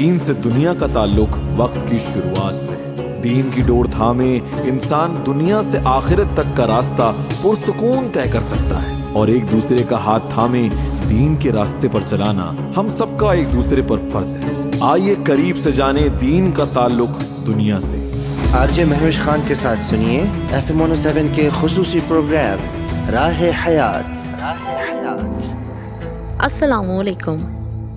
دین سے دنیا کا تعلق وقت کی شروعات سے۔ دین کی ڈور تھامے انسان دنیا سے آخرت تک کا راستہ پرسکون طے کر سکتا ہے، اور ایک دوسرے کا ہاتھ تھامے دین کے راستے پر چلانا ہم سب کا ایک دوسرے پر فرض ہے۔ آئیے قریب سے جانیں دین کا تعلق دنیا سے۔ RJ مہوش خان کے ساتھ سنیے FM 107 کے خصوصی پروگرام راہ حیات۔ السلام علیکم۔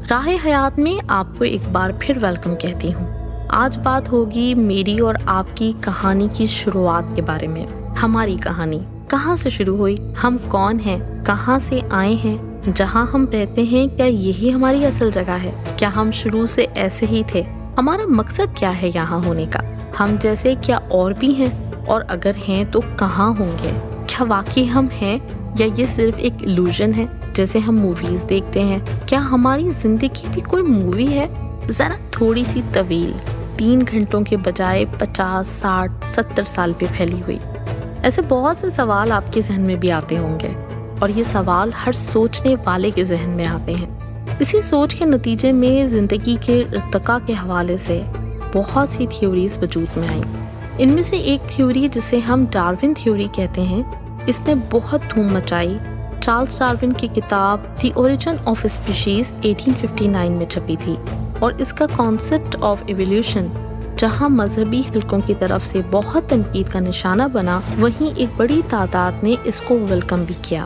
راہ حیات میں آپ کو ایک بار پھر ویلکم کہتی ہوں۔ آج بات ہوگی میری اور آپ کی کہانی کی شروعات کے بارے میں۔ ہماری کہانی کہاں سے شروع ہوئی، ہم کون ہیں، کہاں سے آئے ہیں، جہاں ہم رہتے ہیں کیا یہی ہماری اصل جگہ ہے، کیا ہم شروع سے ایسے ہی تھے، ہمارا مقصد کیا ہے یہاں ہونے کا، ہم جیسے کیا اور بھی ہیں، اور اگر ہیں تو کہاں ہوں گے، کیا واقعی ہم ہیں یا یہ صرف ایک ایلوژن ہے جیسے ہم موویز دیکھتے ہیں، کیا ہماری زندگی بھی کوئی مووی ہے، ذرا تھوڑی سی طویل، 3 گھنٹوں کے بجائے 50، 60، 70 سال پہ پھیلی ہوئی۔ ایسے بہت سے سوال آپ کے ذہن میں بھی آتے ہوں گے، اور یہ سوال ہر سوچنے والے کے ذہن میں آتے ہیں۔ اسی سوچ کے نتیجے میں زندگی کے ارتقاء کے حوالے سے بہت سی تھیوریز وجود میں آئیں۔ ان میں سے ایک تھیوری جسے ہم ڈارون تھیوری کہتے ہیں، اس نے بہت دھوم مچائی۔ چارلس ڈارون کی کتاب دی اوریجن آف اسپیشیز 1859 میں چھپی تھی، اور اس کا کانسیپٹ آف ایولیوشن جہاں مذہبی حلقوں کی طرف سے بہت تنقید کا نشانہ بنا، وہیں ایک بڑی تعداد نے اس کو ویلکم بھی کیا۔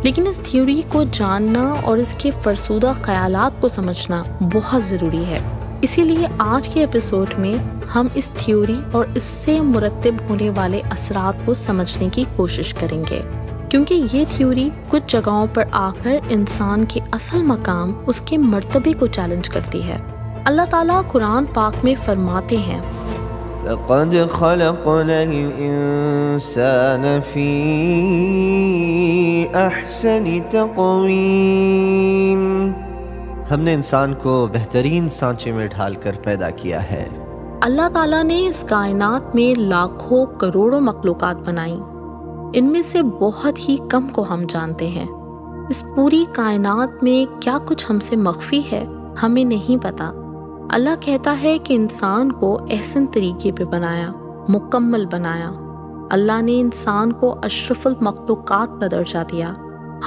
لیکن اس تھیوری کو جاننا اور اس کے فرسودہ خیالات کو سمجھنا بہت ضروری ہے۔ اسی لیے آج کے ایپیسوڈ میں ہم اس تھیوری اور اس سے مرتب ہونے والے اثرات کو سمجھنے کی کوشش کریں گے، کیونکہ یہ تھیوری کچھ جگہوں پر آ کر انسان کے اصل مقام، اس کے مرتبے کو چیلنج کرتی ہے۔ اللہ تعالیٰ قرآن پاک میں فرماتے ہیں، لقد خلقنا الانسان فی احسن تقویم، ہم نے انسان کو بہترین سانچے میں ڈھال کر پیدا کیا ہے۔ اللہ تعالیٰ نے اس کائنات میں لاکھوں کروڑوں مخلوقات بنائیں، ان میں سے بہت ہی کم کو ہم جانتے ہیں۔ اس پوری کائنات میں کیا کچھ ہم سے مخفی ہے، ہمیں نہیں پتا۔ اللہ کہتا ہے کہ انسان کو احسن طریقے پہ بنایا، مکمل بنایا۔ اللہ نے انسان کو اشرف المخلوقات کا درجہ دیا۔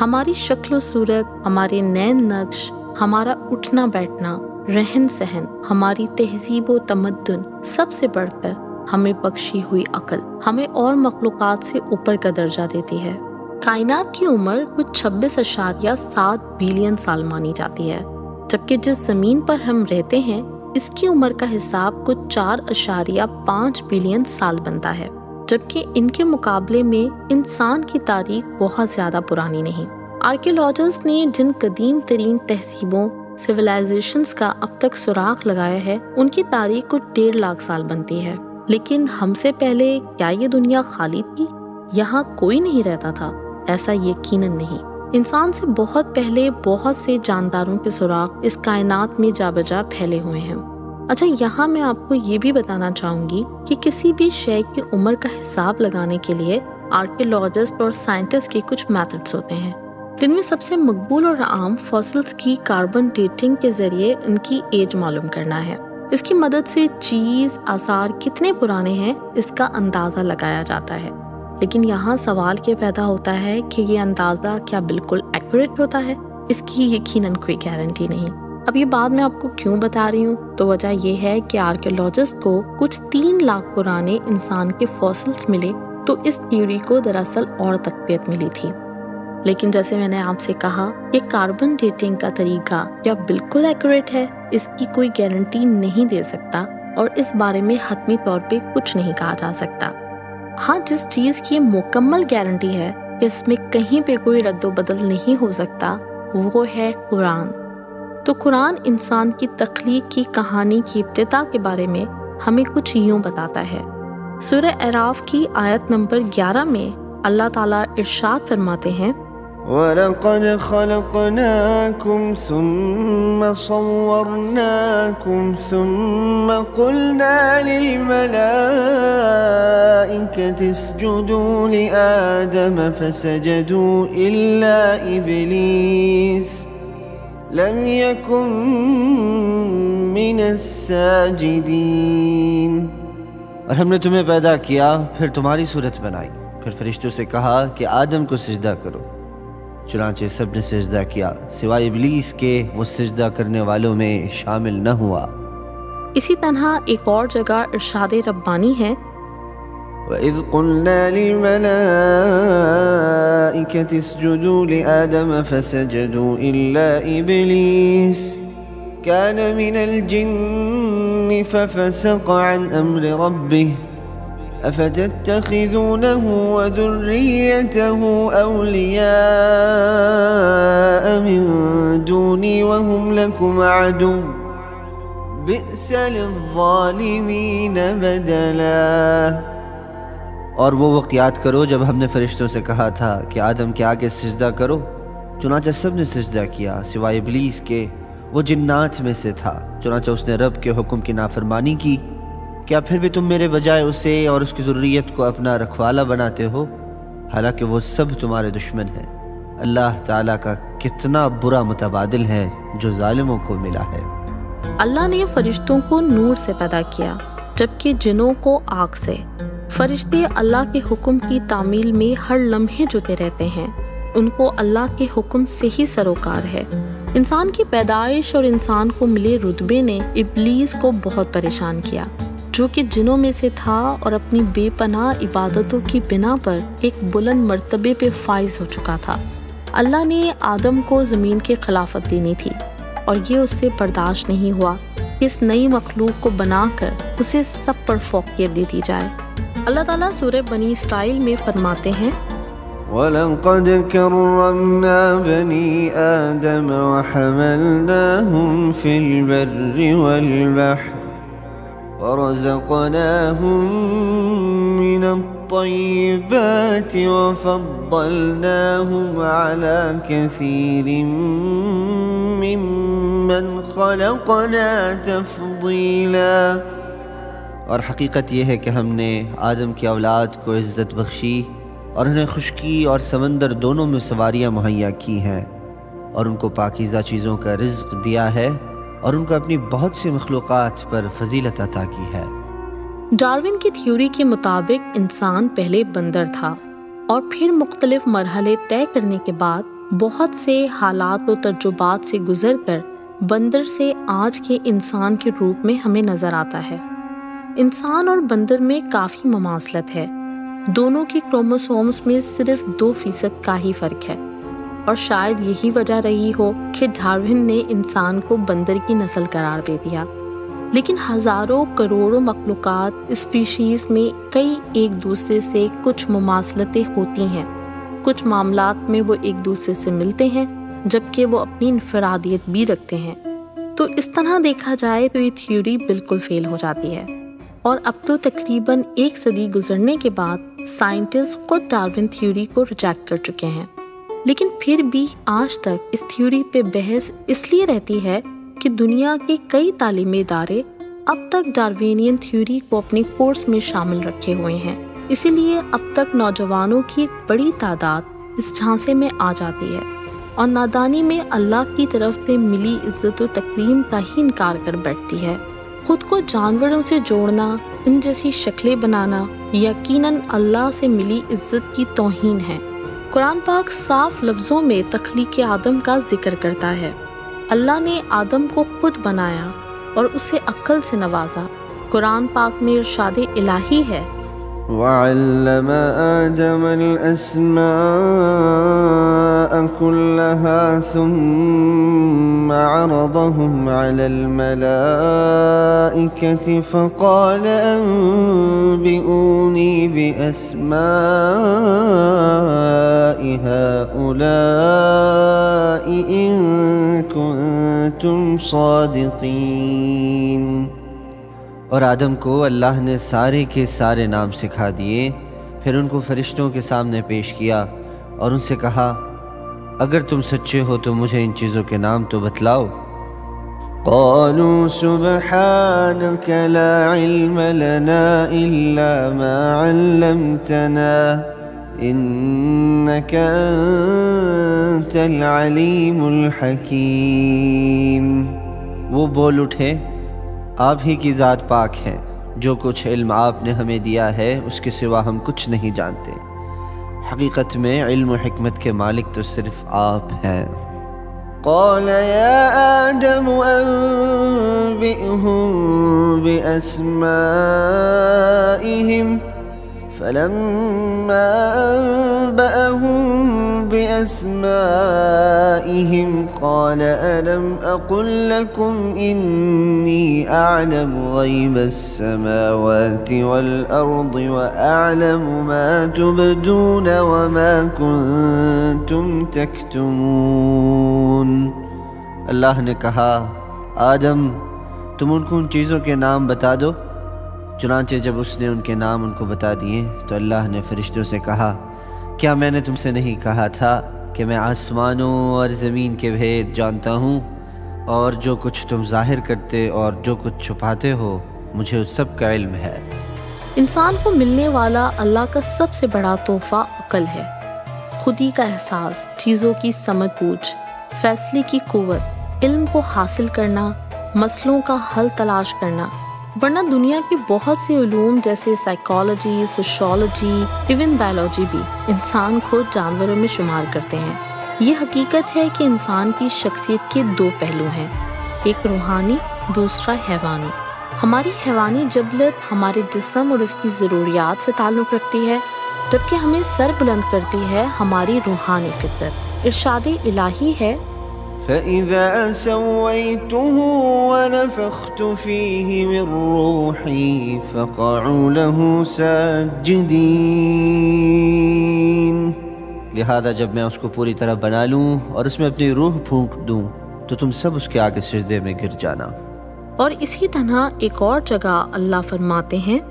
ہماری شکل و صورت، ہمارے نین نقش، ہمارا اٹھنا بیٹھنا، رہن سہن، ہماری تہذیب و تمدن، سب سے بڑھ کر ہمیں بخشی ہوئی عقل ہمیں اور مخلوقات سے اوپر کا درجہ دیتی ہے۔ کائنات کی عمر کچھ 26.7 بلین سال مانی جاتی ہے، جبکہ جس زمین پر ہم رہتے ہیں اس کی عمر کا حساب کچھ 4.5 بلین سال بنتا ہے، جبکہ ان کے مقابلے میں انسان کی تاریخ بہت زیادہ پرانی نہیں۔ آرکیولوجسٹ نے جن قدیم ترین تہذیبوں، سویلائزیشنز کا اب تک سراغ لگایا ہے، ان کی تاریخ کچھ 1.5 لاکھ سال بنتی ہے۔ لیکن ہم سے پہلے کیا یہ دنیا خالی تھی؟ یہاں کوئی نہیں رہتا تھا؟ ایسا یقیناً نہیں۔ انسان سے بہت پہلے بہت سے جانداروں کے سراغ اس کائنات میں جا بجا پھیلے ہوئے ہیں۔ اچھا، یہاں میں آپ کو یہ بھی بتانا چاہوں گی کہ کسی بھی شے کی عمر کا حساب لگانے کے لیے آرکیولوجسٹ اور سائنٹسٹ کے کچھ میتھڈز ہوتے ہیں، جن میں سب سے مقبول اور عام فاسلز کی کاربن ڈیٹنگ کے ذریعے ان کی ایج معلوم کرنا ہے۔ اس کی مدد سے چیز، آثار کتنے پرانے ہیں اس کا اندازہ لگایا جاتا ہے۔ لیکن یہاں سوال یہ پیدا ہوتا ہے کہ یہ اندازہ کیا بالکل ایکوریٹ ہوتا ہے؟ اس کی یقیناً کوئی گارنٹی نہیں۔ اب یہ بات میں آپ کو کیوں بتا رہی ہوں؟ تو وجہ یہ ہے کہ آرکیولوجسٹ کو کچھ 3 لاکھ پرانے انسان کے فاسلز ملے، تو اس تھیوری کو دراصل اور تقویت ملی تھی۔ لیکن جیسے میں نے آپ سے کہا کہ کاربن ڈیٹنگ کا طریقہ کیا بالکل ایکوریٹ ہے، اس کی کوئی گارنٹی نہیں دے سکتا، اور اس بارے میں حتمی طور پہ کچھ نہیں کہا جا سکتا۔ ہاں، جس چیز کی مکمل گارنٹی ہے کہ اس میں کہیں پہ کوئی رد و بدل نہیں ہو سکتا، وہ ہے قرآن۔ تو قرآن انسان کی تخلیق کی کہانی کی ابتدا کے بارے میں ہمیں کچھ یوں بتاتا ہے۔ سورہ اعراف کی آیت نمبر 11 میں اللہ تعالیٰ ارشاد فرماتے ہیں، وَلَقَدْ خَلَقْنَاكُمْ ثُمَّ صَوَّرْنَاكُمْ ثُمَّ قُلْنَا لِلْمَلَائِكَةِ اسْجُدُوا لِآدَمَ فَسَجَدُوا إِلَّا لم يكن من الساجدين۔ اور ہم نے تمہیں پیدا کیا، پھر تمہاری صورت بنائی، پھر فرشتوں سے کہا کہ آدم کو سجدہ کرو، چنانچہ سب نے سجدہ کیا سوائے ابلیس کے، وہ سجدہ کرنے والوں میں شامل نہ ہوا۔ اسی طرح ایک اور جگہ ارشاد ربانی ہے، وَإِذْ قُلْنَا لِلْمَلَائِكَةِ اسْجُدُوا لِآدَمَ فَسَجَدُوا إِلَّا إِبْلِيسَ كَانَ مِنَ الْجِنِّ فَفَسَقَ عَنْ أَمْرِ رَبِّهِ أَفَتَتَّخِذُونَهُ وَذُرِّيَّتَهُ أَوْلِيَاءَ مِن دُونِي وَهُمْ لَكُمْ عَدُوٌّ بِئْسَ لِلظَّالِمِينَ بَدَلًا۔ اور وہ وقت یاد کرو جب ہم نے فرشتوں سے کہا تھا کہ آدم کے آگے سجدہ کرو، چنانچہ سب نے سجدہ کیا سوائے ابلیس کے، وہ جنات میں سے تھا، چنانچہ اس نے رب کے حکم کی نافرمانی کی۔ کیا پھر بھی تم میرے بجائے اسے اور اس کی ذریت کو اپنا رکھوالا بناتے ہو، حالانکہ وہ سب تمہارے دشمن ہیں۔ اللہ تعالیٰ کا کتنا برا متبادل ہے جو ظالموں کو ملا ہے۔ اللہ نے فرشتوں کو نور سے پیدا کیا جبکہ جنوں کو آگ سے۔ فرشتے اللہ کے حکم کی تعمیل میں ہر لمحے جٹے رہتے ہیں، ان کو اللہ کے حکم سے ہی سروکار ہے۔ انسان کی پیدائش اور انسان کو ملے رتبے نے ابلیس کو بہت پریشان کیا، جو کہ جنوں میں سے تھا اور اپنی بے پناہ عبادتوں کی بنا پر ایک بلند مرتبے پہ فائز ہو چکا تھا۔ اللہ نے آدم کو زمین کی خلافت دینی تھی اور یہ اس سے برداشت نہیں ہوا کہ اس نئی مخلوق کو بنا کر اسے سب پر فوقیت دے دی جائے۔ اللہ تعالیٰ سورہ بنی اسرائیل میں فرماتے ہیں، وَلَقَدْ كَرَّمْنَا بَنِي آدَمَ وَحَمَلْنَاهُمْ فِي الْبَرِّ وَالْبَحْرِ وَرَزَقْنَاهُمْ مِنَ الطَّيِّبَاتِ وَفَضَّلْنَاهُمْ عَلَى كَثِيرٍ مِّمَّنْ خَلَقْنَا تَفْضِيلًا۔ اور حقیقت یہ ہے کہ ہم نے آدم کی اولاد کو عزت بخشی اور انہیں خشکی اور سمندر دونوں میں سواریاں مہیا کی ہیں، اور ان کو پاکیزہ چیزوں کا رزق دیا ہے، اور ان کو اپنی بہت سی مخلوقات پر فضیلت عطا کی ہے۔ ڈارون کی تھیوری کے مطابق انسان پہلے بندر تھا اور پھر مختلف مرحلے طے کرنے کے بعد بہت سے حالات و تجربات سے گزر کر بندر سے آج کے انسان کے روپ میں ہمیں نظر آتا ہے۔ انسان اور بندر میں کافی مماثلت ہے، دونوں کی کروموسومز میں صرف 2% کا ہی فرق ہے، اور شاید یہی وجہ رہی ہو کہ ڈارون نے انسان کو بندر کی نسل قرار دے دیا۔ لیکن ہزاروں کروڑوں مخلوقات اسپیشیز میں کئی ایک دوسرے سے کچھ مماثلتیں ہوتی ہیں، کچھ معاملات میں وہ ایک دوسرے سے ملتے ہیں جبکہ وہ اپنی انفرادیت بھی رکھتے ہیں۔ تو اس طرح دیکھا جائے تو یہ تھیوری بالکل فیل ہو جاتی ہے، اور اب تو تقریباً 1 صدی گزرنے کے بعد سائنٹسٹ خود ڈارون تھیوری کو ریجیکٹ کر چکے ہیں۔ لیکن پھر بھی آج تک اس تھیوری پہ بحث اس لیے رہتی ہے کہ دنیا کے کئی تعلیمی ادارے اب تک ڈاروینین تھیوری کو اپنے کورس میں شامل رکھے ہوئے ہیں، اسی لیے اب تک نوجوانوں کی ایک بڑی تعداد اس جھانسے میں آ جاتی ہے اور نادانی میں اللہ کی طرف سے ملی عزت و تکریم کا ہی انکار کر بیٹھتی ہے۔ خود کو جانوروں سے جوڑنا، ان جیسی شکلیں بنانا یقیناً اللہ سے ملی عزت کی توہین ہے۔ قرآن پاک صاف لفظوں میں تخلیق آدم کا ذکر کرتا ہے۔ اللہ نے آدم کو خود بنایا اور اسے عقل سے نوازا۔ قرآن پاک میں ارشاد الہی ہے، وَعَلَّمَ آدَمَ الْأَسْمَاءَ كُلَّهَا ثُمَّ عَرَضَهُمْ عَلَى الْمَلَائِكَةِ فَقَالَ أَنبِئُونِي بِأَسْمَاءِ هَؤُلَاءِ إِن كُنتُمْ صَادِقِينَ۔ اور آدم کو اللہ نے سارے کے سارے نام سکھا دیے، پھر ان کو فرشتوں کے سامنے پیش کیا اور ان سے کہا، اگر تم سچے ہو تو مجھے ان چیزوں کے نام تو بتلاؤ۔ قالوا سبحانك لا علم لنا إلا ما علمتنا إنك أنت العليم الحكيم۔ وہ بول اٹھے، آپ ہی کی ذات پاک ہے، جو کچھ علم آپ نے ہمیں دیا ہے اس کے سوا ہم کچھ نہیں جانتے۔ حقیقت میں علم و حکمت کے مالک تو صرف آپ ہیں۔ قال يا آدم أنبئهم بأسمائهم فلما أنبأهم بأسمائهم قال ألم أقل لكم إني أعلم غيب السماوات والأرض وأعلم ما تبدون وما كنتم تكتمون۔ اللہ نے کہا، آدم تم ان کو ان چیزوں کے نام بتا دو۔ چنانچہ جب اس نے ان کے نام ان کو بتا دیے تو اللہ نے فرشتوں سے کہا، کیا میں نے تم سے نہیں کہا تھا کہ میں آسمانوں اور زمین کے بھید جانتا ہوں، اور جو کچھ تم ظاہر کرتے اور جو کچھ چھپاتے ہو مجھے اس سب کا علم ہے۔ انسان کو ملنے والا اللہ کا سب سے بڑا تحفہ عقل ہے۔ خودی کا احساس، چیزوں کی سمجھ بوجھ، فیصلے کی قوت، علم کو حاصل کرنا، مسئلوں کا حل تلاش کرنا۔ ورنہ دنیا کی بہت سے علوم جیسے سائیکالوجی، سوشیولوجی، ایون بایولوجی بھی انسان کو جانوروں میں شمار کرتے ہیں۔ یہ حقیقت ہے کہ انسان کی شخصیت کے دو پہلو ہیں، ایک روحانی، دوسرا حیوانی۔ ہماری حیوانی جبلت ہمارے جسم اور اس کی ضروریات سے تعلق رکھتی ہے، جبکہ ہمیں سر بلند کرتی ہے ہماری روحانی فطرت۔ ارشاد الہی ہے، فَإِذَا سَوَّيْتُهُ وَنَفَخْتُ فِيهِ مِن رُّوحِي فَقَعُوا لَهُ سَاجِدِينَ۔ لہذا جب میں اس کو پوری طرح بنا لوں اور اس میں اپنی روح پھونک دوں تو تم سب اس کے آگے سجدے میں گر جانا۔ اور اسی طرح ایک اور جگہ اللہ فرماتے ہیں،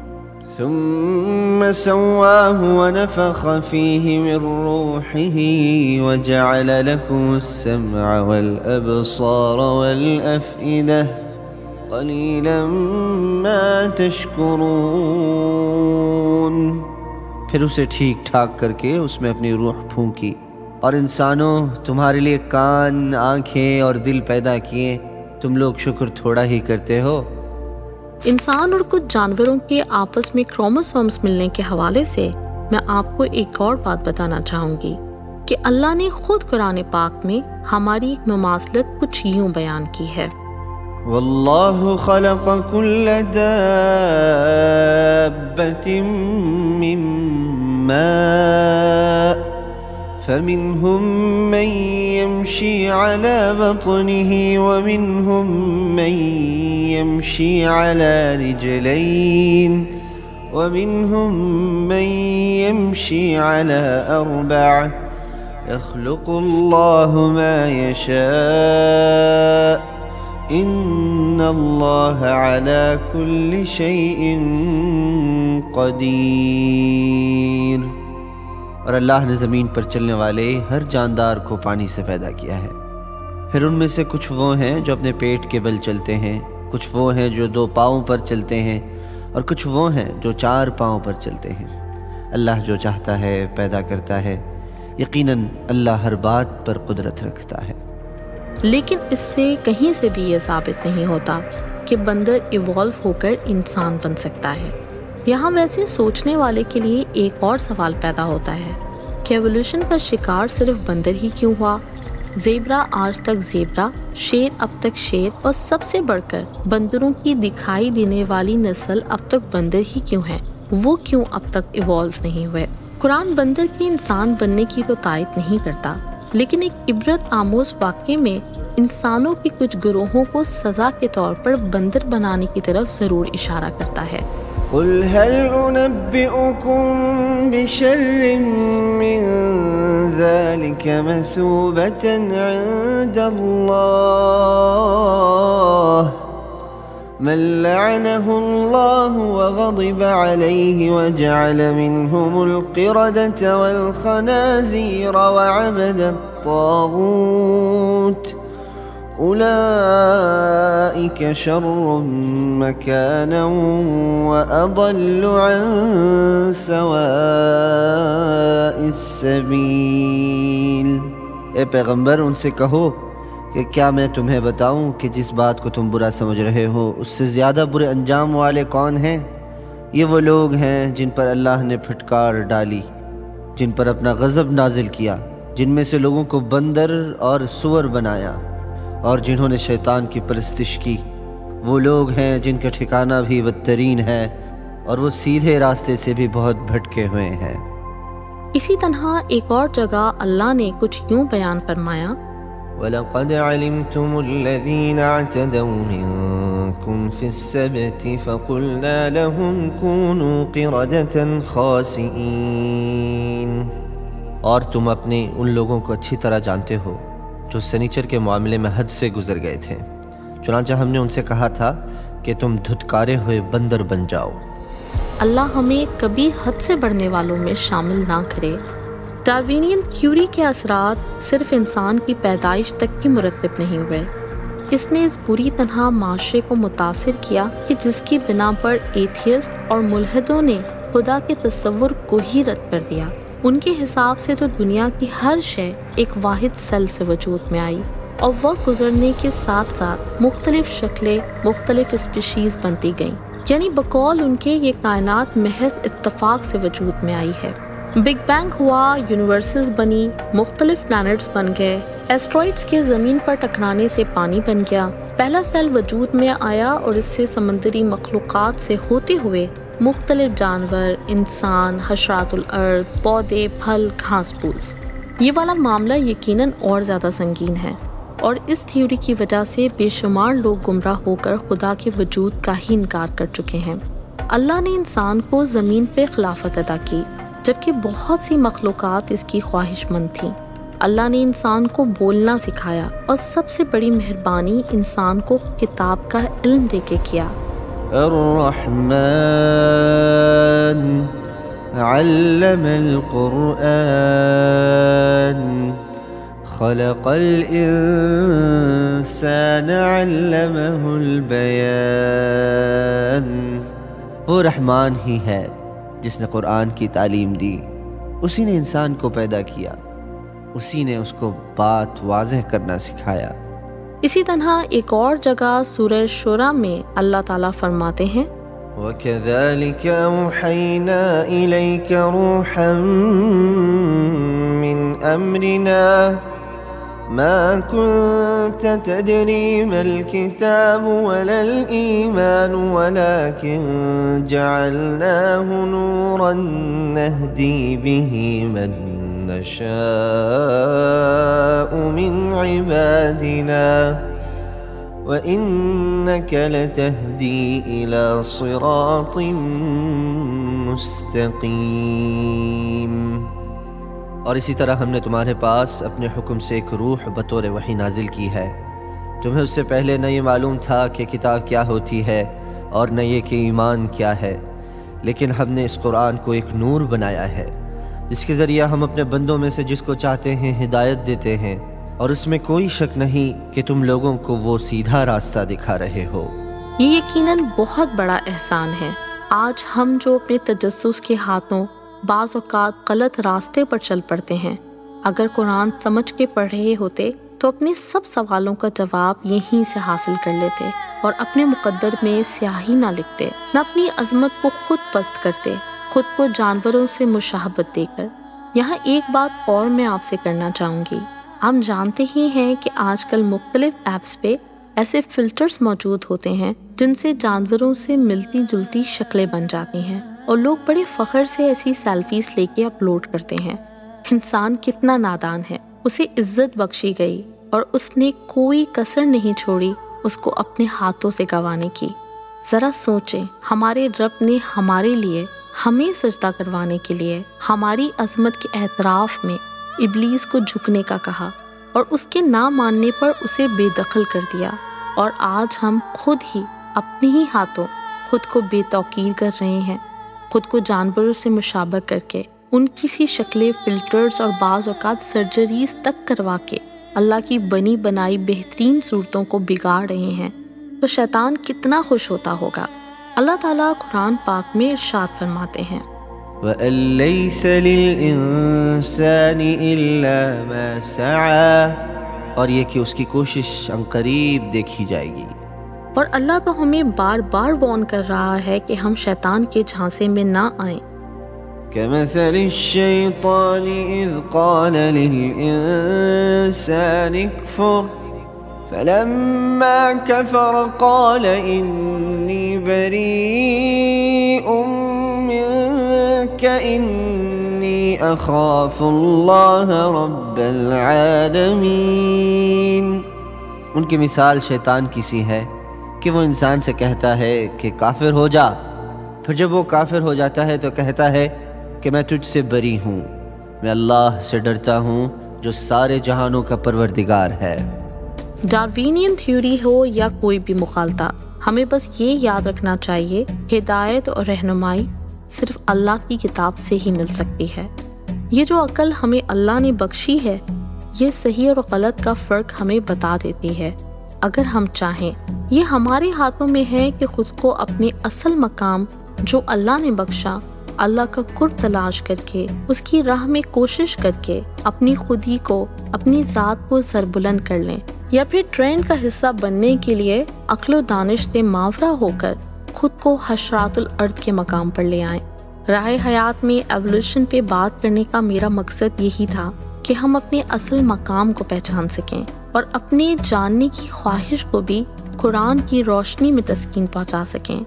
ثم سواه ونفخ فيه من روحه وجعل لكم السمع والأبصار والأفئدة قليلا ما تشكرون۔ پھر اسے ٹھیک ٹھاک کر کے اس میں اپنی روح پھونکی، اور انسانوں تمہارے لیے کان، آنکھیں اور دل پیدا کیے، تم لوگ شکر تھوڑا ہی کرتے ہو۔ انسان اور کچھ جانوروں کے آپس میں کروموسومز ملنے کے حوالے سے میں آپ کو ایک اور بات بتانا چاہوں گی کہ اللہ نے خود قرآن پاک میں ہماری ایک مماثلت کچھ یوں بیان کی ہے، واللہ خلق کل دابۃ من ماء فمنهم من يمشي على بطنه ومنهم من يمشي على رجلين ومنهم من يمشي على أربع يخلق الله ما يشاء إن الله على كل شيء قدير۔ اور اللہ نے زمین پر چلنے والے ہر جاندار کو پانی سے پیدا کیا ہے، پھر ان میں سے کچھ وہ ہیں جو اپنے پیٹ کے بل چلتے ہیں، کچھ وہ ہیں جو 2 پاؤں پر چلتے ہیں، اور کچھ وہ ہیں جو 4 پاؤں پر چلتے ہیں۔ اللہ جو چاہتا ہے پیدا کرتا ہے، یقیناً اللہ ہر بات پر قدرت رکھتا ہے۔ لیکن اس سے کہیں سے بھی یہ ثابت نہیں ہوتا کہ بندر ایوالو ہو کر انسان بن سکتا ہے۔ یہاں ویسے سوچنے والے کے لیے ایک اور سوال پیدا ہوتا ہے کہ ایوولوشن کا شکار صرف بندر ہی کیوں ہوا؟ زیبرا آج تک زیبرا، شیر اب تک شیر، اور سب سے بڑھ کر بندروں کی دکھائی دینے والی نسل اب تک بندر ہی کیوں ہیں؟ وہ کیوں اب تک ایوالو نہیں ہوئے؟ قرآن بندر کے انسان بننے کی تو تائید نہیں کرتا، لیکن ایک عبرت آموز واقعے میں انسانوں کی کچھ گروہوں کو سزا کے طور پر بندر بنانے کی طرف ضرور اشارہ کرتا ہے۔ قل هل أنبئكم بشر من ذلك مثوبة عند الله من لعنه الله وغضب عليه وجعل منهم القردة والخنازير وعبد الطاغوت أولئك أولئك شر مكانا وأضل عن سواء السبيل۔ اے پیغمبر ان سے کہو کہ کیا میں تمہیں بتاؤں کہ جس بات کو تم برا سمجھ رہے ہو اس سے زیادہ برے انجام والے کون ہیں؟ یہ وہ لوگ ہیں جن پر اللہ نے پھٹکار ڈالی، جن پر اپنا غضب نازل کیا، جن میں سے لوگوں کو بندر اور سور بنایا، اور جنہوں نے شیطان کی پرستش کی۔ وہ لوگ ہیں جن کا ٹھکانہ بھی بدترین ہے، اور وہ سیدھے راستے سے بھی بہت بھٹکے ہوئے ہیں۔ اسی طرح ایک اور جگہ اللہ نے کچھ یوں بیان فرمایا، وَلَقَدْ عَلِمْتُمُ الَّذِينَ اعْتَدَوْا مِنْكُمْ فِي السَّبْتِ فَقُلْنَا لَهُمْ كُونُوا قِرَدَةً خَاسِئِينَ۔ اور تم اپنے ان لوگوں کو اچھی طرح جانتے ہو جو سنیچر کے معاملے میں حد سے گزر گئے تھے، چنانچہ ہم نے ان سے کہا تھا کہ تم دھتکارے ہوئے بندر بن جاؤ۔ اللہ ہمیں کبھی حد سے بڑھنے والوں میں شامل نہ کرے۔ ڈاروینین تھیوری کے اثرات صرف انسان کی پیدائش تک کی مرتب نہیں ہوئے، اس نے اس بری طرح معاشرے کو متاثر کیا کہ جس کی بنا پر ایتھیسٹ اور ملحدوں نے خدا کے تصور کو ہی رد کر دیا۔ ان کے حساب سے تو دنیا کی ہر شے ایک واحد سیل سے وجود میں آئی، اور وقت گزرنے کے ساتھ ساتھ مختلف شکلیں، مختلف اسپیشیز بنتی گئیں، یعنی بقول ان کے یہ کائنات محض اتفاق سے وجود میں آئی ہے۔ بگ بینگ ہوا، یونیورسز بنی، مختلف پلانٹس بن گئے، ایسٹرائڈز کے زمین پر ٹکرانے سے پانی بن گیا، پہلا سیل وجود میں آیا اور اس سے سمندری مخلوقات سے ہوتے ہوئے مختلف جانور، انسان، حشرات الارض، پودے، پھل، گھاس پھوس۔ یہ والا معاملہ یقیناً اور زیادہ سنگین ہے، اور اس تھیوری کی وجہ سے بے شمار لوگ گمراہ ہو کر خدا کے وجود کا ہی انکار کر چکے ہیں۔ اللہ نے انسان کو زمین پہ خلافت عطا کی، جبکہ بہت سی مخلوقات اس کی خواہش مند تھیں۔ اللہ نے انسان کو بولنا سکھایا، اور سب سے بڑی مہربانی انسان کو کتاب کا علم دے کے کیا۔ الرحمن علم القرآن خلق الانسان علمہ البیان۔ وہ رحمان ہی ہے جس نے قرآن کی تعلیم دی، اسی نے انسان کو پیدا کیا، اسی نے اس کو بات واضح کرنا سکھایا۔ اسی طرح ایک اور جگہ سورہ شورى میں اللہ تعالیٰ فرماتے ہیں، وَكَذَلِكَ أَوْحَيْنَا إِلَيْكَ رُوحًا مِّنْ أَمْرِنَا مَا كُنْتَ تَدْرِي مَا الْكِتَابُ وَلَا الْإِيمَانُ وَلَكِنْ جَعَلْنَاهُ نُورًا نَهْدِي بِهِ مَن نَّشَاءُ مِنْ عِبَادِنَا وَإِنَّكَ لَتَهْدِي إِلَى صِرَاطٍ مُسْتَقِيمٍ۔ اور اسی طرح ہم نے تمہارے پاس اپنے حکم سے ایک روح بطور وحی نازل کی ہے۔ تمہیں اس سے پہلے نہ یہ معلوم تھا کہ کتاب کیا ہوتی ہے اور نہ یہ کہ ایمان کیا ہے، لیکن ہم نے اس قرآن کو ایک نور بنایا ہے جس کے ذریعہ ہم اپنے بندوں میں سے جس کو چاہتے ہیں ہدایت دیتے ہیں، اور اس میں کوئی شک نہیں کہ تم لوگوں کو وہ سیدھا راستہ دکھا رہے ہو۔ یہ یقیناً بہت بڑا احسان ہے۔ آج ہم جو اپنے تجسس کے ہاتھوں بعض اوقات غلط راستے پر چل پڑتے ہیں، اگر قرآن سمجھ کے پڑھ رہے ہوتے تو اپنے سب سوالوں کا جواب یہیں سے حاصل کر لیتے، اور اپنے مقدر میں سیاہی نہ لکھتے، نہ اپنی عظمت کو خود پست کرتے، خود کو جانوروں سے مشابہت دے کر۔ یہاں ایک بات اور میں آپ سے کرنا چاہوں گی۔ ہم جانتے ہی ہیں کہ آج کل مختلف ایپس پہ ایسے فلٹرز موجود ہوتے ہیں جن سے جانوروں سے ملتی جلتی شکلیں بن جاتی ہیں، اور لوگ بڑے فخر سے ایسی سیلفیز لے کے اپلوڈ کرتے ہیں۔ انسان کتنا نادان ہے، اسے عزت بخشی گئی اور اس نے کوئی کسر نہیں چھوڑی اس کو اپنے ہاتھوں سے گنوانے کی۔ ذرا سوچیں، ہمارے رب نے ہمارے لیے، ہمیں سجدہ کروانے کے لیے، ہماری عظمت کے اعتراف میں ابلیس کو جھکنے کا کہا، اور اس کے نہ ماننے پر اسے بے دخل کر دیا، اور آج ہم خود ہی اپنے ہی ہاتھوں خود کو بے توقیر کر رہے ہیں، خود کو جانوروں سے مشابہ کر کے ان کی سی شکلیں، فلٹرز اور بعض اوقات سرجریز تک کروا کے اللہ کی بنی بنائی بہترین صورتوں کو بگاڑ رہے ہیں۔ تو شیطان کتنا خوش ہوتا ہوگا۔ اللہ تعالیٰ قرآن پاک میں ارشاد فرماتے ہیں وَأَن لَّيْسَ لِلْإِنسَانِ إِلَّا مَا سَعَى، اور یہ کہ اس کی کوشش عنقریب دیکھی جائے گی۔ اور اللہ تو ہمیں بار بار وارن کر رہا ہے کہ ہم شیطان کے جھانسے میں نہ آئیں۔ كَمَثَلِ الشَّيْطَانِ إِذْ قَالَ لِلْإِنسَانِ اكْفُرْ فَلَمَّا كَفَرَ قَالَ إِنِّي بَرِيءٌ مِّنكَ إِنِّي أَخَافُ اللَّهَ رَبَّ الْعَالَمِينَ۔ ان کی مثال شیطان کی سی ہے کہ وہ انسان سے کہتا ہے کہ کافر ہو جا، پھر جب وہ کافر ہو جاتا ہے تو کہتا ہے کہ میں تجھ سے بری ہوں، میں اللہ سے ڈرتا ہوں جو سارے جہانوں کا پروردگار ہے۔ ڈاروینین تھیوری ہو یا کوئی بھی مغالطہ، ہمیں بس یہ یاد رکھنا چاہیے، ہدایت اور رہنمائی صرف اللہ کی کتاب سے ہی مل سکتی ہے۔ یہ جو عقل ہمیں اللہ نے بخشی ہے، یہ صحیح اور غلط کا فرق ہمیں بتا دیتی ہے۔ اگر ہم چاہیں، یہ ہمارے ہاتھوں میں ہے کہ خود کو اپنے اصل مقام جو اللہ نے بخشا، اللہ کا قرب تلاش کر کے، اس کی راہ میں کوشش کر کے اپنی خودی کو، اپنی ذات کو سربلند کر لیں، یا پھر ٹرینڈ کا حصہ بننے کے لیے عقل و دانش سے ماورا ہو کر خود کو حشرات الارض کے مقام پر لے آئیں۔ راہ حیات میں ایولیوشن پہ بات کرنے کا میرا مقصد یہی تھا کہ ہم اپنے اصل مقام کو پہچان سکیں اور اپنے جاننے کی خواہش کو بھی قرآن کی روشنی میں تسکین پہنچا سکیں۔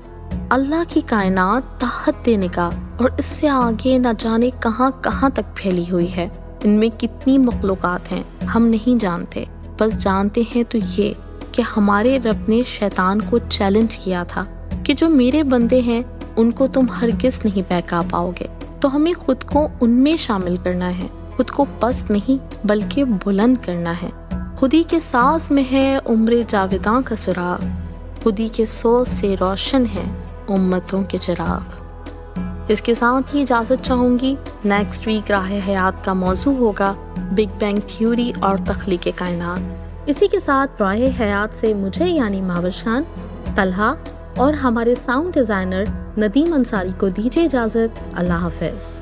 اللہ کی کائنات طاقت دینے کا اور اس سے آگے نہ جانے کہاں کہاں تک پھیلی ہوئی ہے، ان میں کتنی مخلوقات ہیں ہم نہیں جانتے، بس جانتے ہیں تو یہ کہ ہمارے رب نے شیطان کو چیلنج کیا تھا کہ جو میرے بندے ہیں ان کو تم ہرگز نہیں بہکا پاؤ گے۔ تو ہمیں خود کو ان میں شامل کرنا ہے، خود کو پست نہیں بلکہ بلند کرنا ہے۔ خودی کے ساز میں ہے عمر جاویداں کا سراغ، خودی کے سوز سے روشن ہے امتوں کے چراغ۔ اس کے ساتھ ہی اجازت چاہوں گی۔ نیکسٹ ویک راہ حیات کا موضوع ہوگا بگ بینگ تھیوری اور تخلیق کائنات۔ اسی کے ساتھ راہ حیات سے مجھے یعنی مہوش خان، طلحہ اور ہمارے ساؤنڈ ڈیزائنر ندیم انصاری کو دیجیے اجازت۔ اللہ حافظ۔